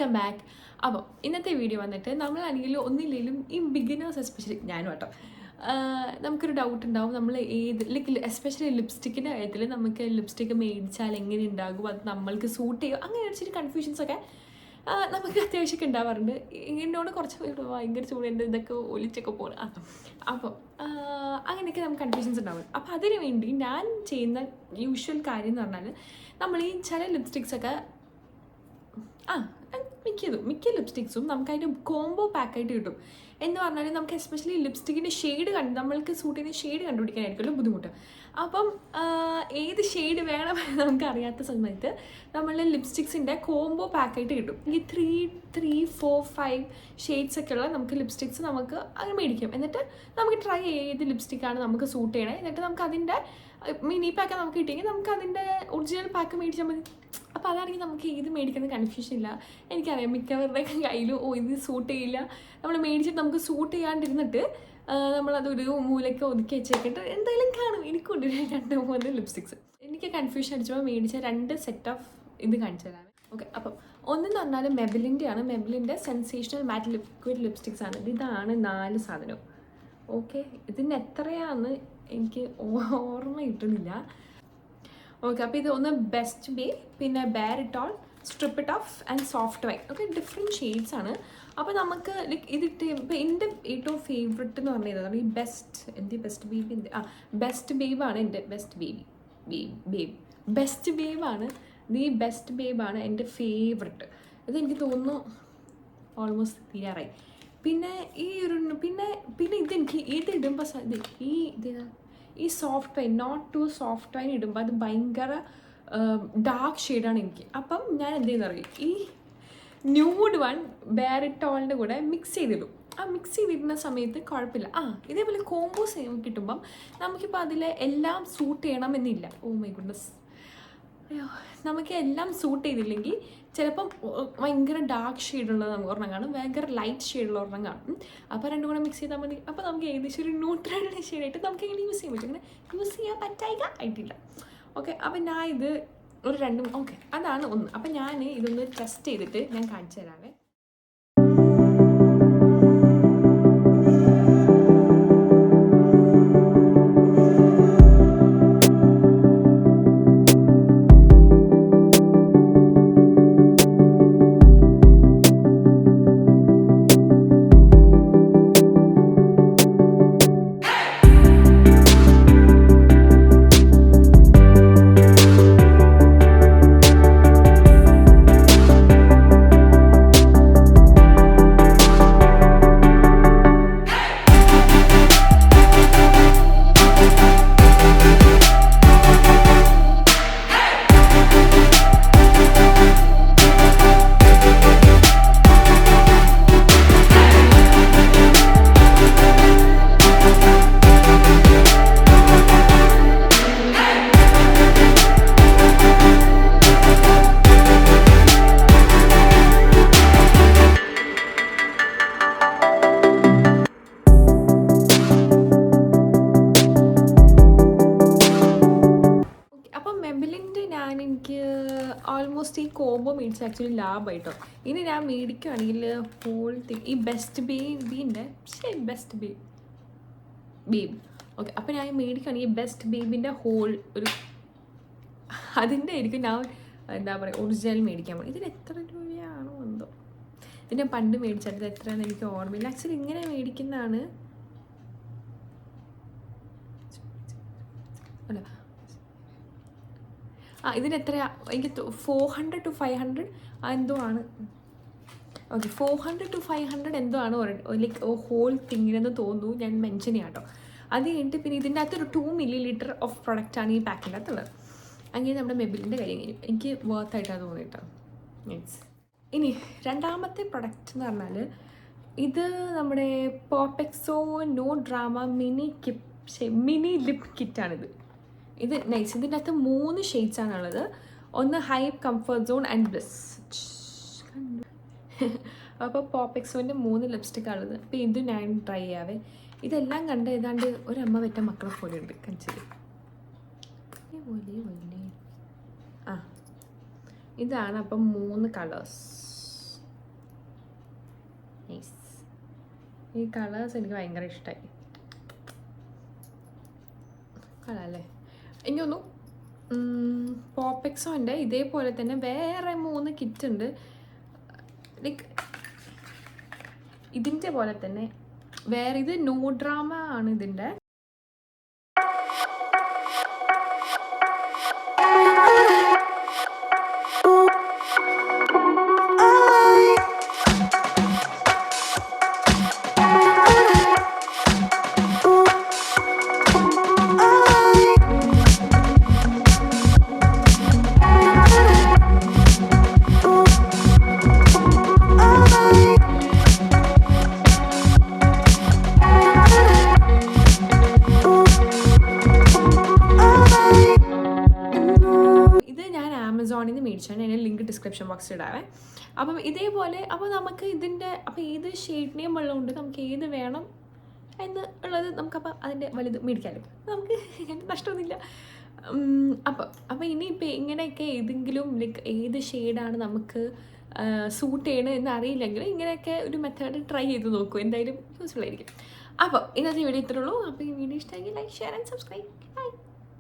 Welcome back. അപ്പോൾ ഇന്നത്തെ video വന്നിട്ട് നമ്മളാണെങ്കിൽ ഒന്നില്ലെങ്കിലും ഈ ബിഗിനേഴ്സ് എസ്പെഷ്യലി ഞാനും കേട്ടോ നമുക്കൊരു ഡൗട്ട് ഉണ്ടാവും. നമ്മൾ ഏത് എസ്പെഷ്യലി ലിപ്സ്റ്റിക്കിൻ്റെ കാര്യത്തിൽ നമുക്ക് ലിപ്സ്റ്റിക്ക് മേടിച്ചാൽ എങ്ങനെ ഉണ്ടാകും, അത് നമ്മൾക്ക് സൂട്ട് ചെയ്യും, അങ്ങനെ ഇച്ചിരി കൺഫ്യൂഷൻസൊക്കെ നമുക്ക് അത്യാവശ്യമൊക്കെ ഉണ്ടാവാറുണ്ട്. എന്നോട് കുറച്ച് ഭയങ്കര ചൂടുണ്ട്, ഇതൊക്കെ ഒലിച്ചൊക്കെ പോകണം. അപ്പോൾ അങ്ങനെയൊക്കെ നമുക്ക് കൺഫ്യൂഷൻസ് ഉണ്ടാവും. അപ്പോൾ അതിന് വേണ്ടി ഞാൻ ചെയ്യുന്ന യൂഷ്വൽ കാര്യം എന്ന് പറഞ്ഞാൽ നമ്മൾ ഈ ചില ലിപ്സ്റ്റിക്സൊക്കെ മിക്ക ലിപ്സ്റ്റിക്സും നമുക്ക് അതിൻ്റെ കോംബോ പാക്കായിട്ട് കിട്ടും. എന്ന് പറഞ്ഞാൽ നമുക്ക് എസ്പെഷ്യലി ലിപ്സ്റ്റിക്കിൻ്റെ ഷെയ്ഡ് നമ്മൾക്ക് സൂട്ട് ചെയ്യുന്ന ഷെയ്ഡ് കണ്ടുപിടിക്കാനായിരിക്കുമല്ലോ ബുദ്ധിമുട്ട്. അപ്പം ഏത് ഷെയ്ഡ് വേണമെന്ന് നമുക്ക് അറിയാത്ത സമയത്ത് നമ്മൾ ലിപ്സ്റ്റിക്സിൻ്റെ കോംബോ പാക്കായിട്ട് കിട്ടും. ഈ 3, 4, 5 ഷെയ്ഡ്സൊക്കെയുള്ള നമുക്ക് ലിപ്സ്റ്റിക്സ് നമുക്ക് അങ്ങനെ മേടിക്കാം. എന്നിട്ട് നമുക്ക് ട്രൈ ഏത് ലിപ്സ്റ്റിക്കാണ് നമുക്ക് സൂട്ട് ചെയ്യണേ, എന്നിട്ട് നമുക്ക് അതിൻ്റെ മിനി പാക്ക് നമുക്ക് കിട്ടിയെങ്കിൽ നമുക്ക് അതിൻ്റെ ഒറിജിനൽ പാക്ക് മേടിച്ചാൽ മതി. അപ്പോൾ അതാണെങ്കിൽ നമുക്ക് ഏത് മേടിക്കുന്ന കൺഫ്യൂഷൻ ഇല്ല. എനിക്കറിയാം മിക്കവരുടെ കയ്യിലും ഇത് സൂട്ട് ചെയ്യില്ല, നമ്മൾ മേടിച്ചിട്ട് നമുക്ക് സൂട്ട് ചെയ്യാണ്ടിരുന്നിട്ട് നമ്മളതൊരു മൂലയ്ക്ക് ഒതുക്കി വെച്ചേക്കിട്ട് എന്തായാലും കാണും. എനിക്കുണ്ട് 2-3 ലിപ്സ്റ്റിക്സ്. എനിക്ക് കൺഫ്യൂഷൻ അടിച്ചപ്പോൾ മേടിച്ച 2 സെറ്റ് ഓഫ് ഇത് കാണിച്ചു തരാം. ഓക്കെ, അപ്പം ഒന്നെന്ന് പറഞ്ഞാൽ മെബിലിൻ്റെയാണ്. മെബിലിൻ്റെ സെൻസേഷണൽ മാറ്റ് ലിക്വിഡ് ലിപ്സ്റ്റിക്സ് ആണ്. ഇതാണ് 4 സാധനം. ഓക്കെ, ഇതിന് എത്രയാണെന്ന് എനിക്ക് ഓർമ്മ കിട്ടുന്നില്ല. ഓക്കെ, അപ്പോൾ ഇത് ഒന്ന് ബെസ്റ്റ് ബേ, പിന്നെ ബാരിറ്റോൾ, strip it off and soft wine. Okay, different shades ആണ്. അപ്പോൾ നമുക്ക് ഇതിട്ട് ഇപ്പോൾ എൻ്റെ ഏറ്റവും ഫേവററ്റ് എന്ന് പറഞ്ഞത് ഈ ബെസ്റ്റ് ബേബാണ് എൻ്റെ ബെസ്റ്റ് ബേബാണ് എൻ്റെ ഫേവററ്റ്. ഇതെനിക്ക് തോന്നുന്നു ഓൾമോസ്റ്റ് തീരാറായി. പിന്നെ പിന്നെ ഇതെനിക്ക് ഇതിടുമ്പോൾ ഈ soft wine, not to soft wine ഇടുമ്പോൾ അത് ഭയങ്കര ഡാർക്ക് ഷെയ്ഡാണ് എനിക്ക്. അപ്പം ഞാൻ എന്ത് ചെയ്യുന്നറിയും, ഈ ന്യൂഡ് വൺ ബാരിറ്റോളിൻ്റെ കൂടെ മിക്സ് ചെയ്തിടും. മിക്സ് ചെയ്തിടുന്ന സമയത്ത് കുഴപ്പമില്ല. ഇതേപോലെ കോമ്പോസ് കിട്ടുമ്പം നമുക്കിപ്പോൾ അതിൽ എല്ലാം സൂട്ട് ചെയ്യണമെന്നില്ല. ഓ മൈ ഗുഡ്നസ്, അയ്യോ, നമുക്ക് എല്ലാം സൂട്ട് ചെയ്തില്ലെങ്കിൽ ചിലപ്പം ഭയങ്കര ഡാർക്ക് ഷെയ്ഡുള്ളത് നമുക്ക് ഒരെണ്ണം കാണും, ഭയങ്കര ലൈറ്റ് ഷെയ്ഡുള്ള ഒരെണ്ണം കാണും. അപ്പോൾ രണ്ടും കൂടെ മിക്സ് ചെയ്താൽ മതി. അപ്പോൾ നമുക്ക് ഏകദേശം ഒരു ന്യൂട്രൽ ഷെയ്ഡായിട്ട് നമുക്ക് എങ്ങനെ യൂസ് ചെയ്യാൻ പറ്റും. അങ്ങനെ യൂസ് ചെയ്യാൻ ആയിട്ടില്ല. ഓക്കെ, അപ്പം ഞാൻ ഇത് ഒരു 2 ഓക്കെ അതാണ് ഒന്ന്. അപ്പം ഞാൻ ഇതൊന്ന് ടെസ്റ്റ് ചെയ്തിട്ട് ഞാൻ കാണിച്ചു തരാവേ. എനിക്ക് ഓൾമോസ്റ്റ് ഈ കോംബോ മേടിച്ച് ആക്ച്വലി ലാഭമായിട്ടോ. ഇനി ഞാൻ മേടിക്കുകയാണെങ്കിൽ ഹോൾ തിങ് ഈ ബെസ്റ്റ് ബേബ് ഓക്കെ. അപ്പോൾ ഞാൻ മേടിക്കുകയാണെങ്കിൽ ബെസ്റ്റ് ബേബിൻ്റെ ഹോൾ ഒരു അതിൻ്റെ ആയിരിക്കും ഞാൻ എന്താ പറയുക ഒറിജിനൽ മേടിക്കാൻ പോകും. ഇതിന് എത്ര രൂപയാണോ എന്തോ, ഇതിനെ പണ്ട് മേടിച്ചത്, ഇത് എത്രയാണെന്ന് എനിക്ക് ഓർമ്മയില്ല. ആക്ച്വലി ഇങ്ങനെ മേടിക്കുന്നതാണ് അല്ല ഇതിന് എത്രയാ, എനിക്ക് 400 to 500 എന്തോ ആണ്. ഓക്കെ, 400 to 500 എന്തോ ആണ് ലൈക്ക് ഹോൾ തിങ്ങിനെന്ന് തോന്നുന്നു. ഞാൻ മെൻഷൻ ചെയ്യാം കേട്ടോ. അത് കഴിഞ്ഞിട്ട് പിന്നെ ഇതിൻ്റെ അകത്തൊരു 2 ml ഓഫ് പ്രൊഡക്റ്റാണ് ഈ പാക്കിൻ്റെ അകത്തുള്ളത്. അങ്ങനെ നമ്മുടെ മെബിലിൻ്റെ കാര്യം കഴിഞ്ഞു. എനിക്ക് വർത്തായിട്ടാണ് തോന്നിയിട്ടോ. മീൻസ് ഇനി രണ്ടാമത്തെ പ്രൊഡക്റ്റ് എന്ന് പറഞ്ഞാൽ ഇത് നമ്മുടെ പോപ്പെക്സോ നോ ഡ്രാമ മിനി ലിപ് കിറ്റാണിത്. ഇത് നൈസ്. ഇതിൻ്റെ അകത്ത് 3 ഷെയ്ഡ്സാണുള്ളത്. ഒന്ന് hype, comfort zone and bliss. അപ്പോൾ പോപ്പെക്സോൻ്റെ 3 ലിപ്സ്റ്റിക്കാണുള്ളത്. അപ്പോൾ ഇത് ഞാൻ ട്രൈ ചെയ്യാവേ. ഇതെല്ലാം കണ്ട് ഏതാണ്ട് ഒരമ്മ വെറ്റ മക്കളെ പോലെ ഉണ്ട് കഞ്ചിൽ. ഇതാണ് അപ്പം 3 കളേഴ്സ്. നൈസ്. ഈ കളേഴ്സ് എനിക്ക് ഭയങ്കര ഇഷ്ടമായി. കളറല്ലേ എനിക്ക് തോന്നുന്നു പോപ്പെക്സോൻ്റെ ഇതേപോലെ തന്നെ വേറെ 3 കിറ്റ് ഉണ്ട്. ലൈക്ക് ഇതിൻ്റെ പോലെ തന്നെ വേറെ, ഇത് നോ ഡ്രാമ ആണ് ഇതിൻ്റെ. ആമസോണിൽ നിന്ന് മേടിച്ചാണ്, അതിൻ്റെ ലിങ്ക് ഡിസ്ക്രിപ്ഷൻ ബോക്സിൽ ഇടാവേ. അപ്പം ഇതേപോലെ അപ്പോൾ നമുക്ക് ഇതിൻ്റെ അപ്പോൾ ഏത് ഷെയ്ഡിനെയും വെള്ളമുണ്ട്, നമുക്ക് ഏത് വേണം എന്ന് ഉള്ളത് നമുക്കപ്പോൾ അതിൻ്റെ വലുത് മേടിക്കാമല്ലോ, നമുക്ക് നഷ്ടമൊന്നുമില്ല. അപ്പോൾ ഇനിയിപ്പോൾ ഇങ്ങനെയൊക്കെ ഏതെങ്കിലും ലൈക്ക് ഏത് ഷെയ്ഡാണ് നമുക്ക് സൂട്ട് ചെയ്യണത് എന്ന് അറിയില്ലെങ്കിൽ ഇങ്ങനെയൊക്കെ ഒരു മെത്തേഡ് ട്രൈ ചെയ്ത് നോക്കൂ, എന്തായാലും യൂസ്ഫുൾ ആയിരിക്കും. അപ്പോൾ ഇന്നത്തെ വീഡിയോ ഇത്രയുള്ളൂ. അപ്പോൾ ഈ വീഡിയോ ഇഷ്ടമെങ്കിൽ ലൈക്ക്, ഷെയർ ആൻഡ് സബ്സ്ക്രൈബ്.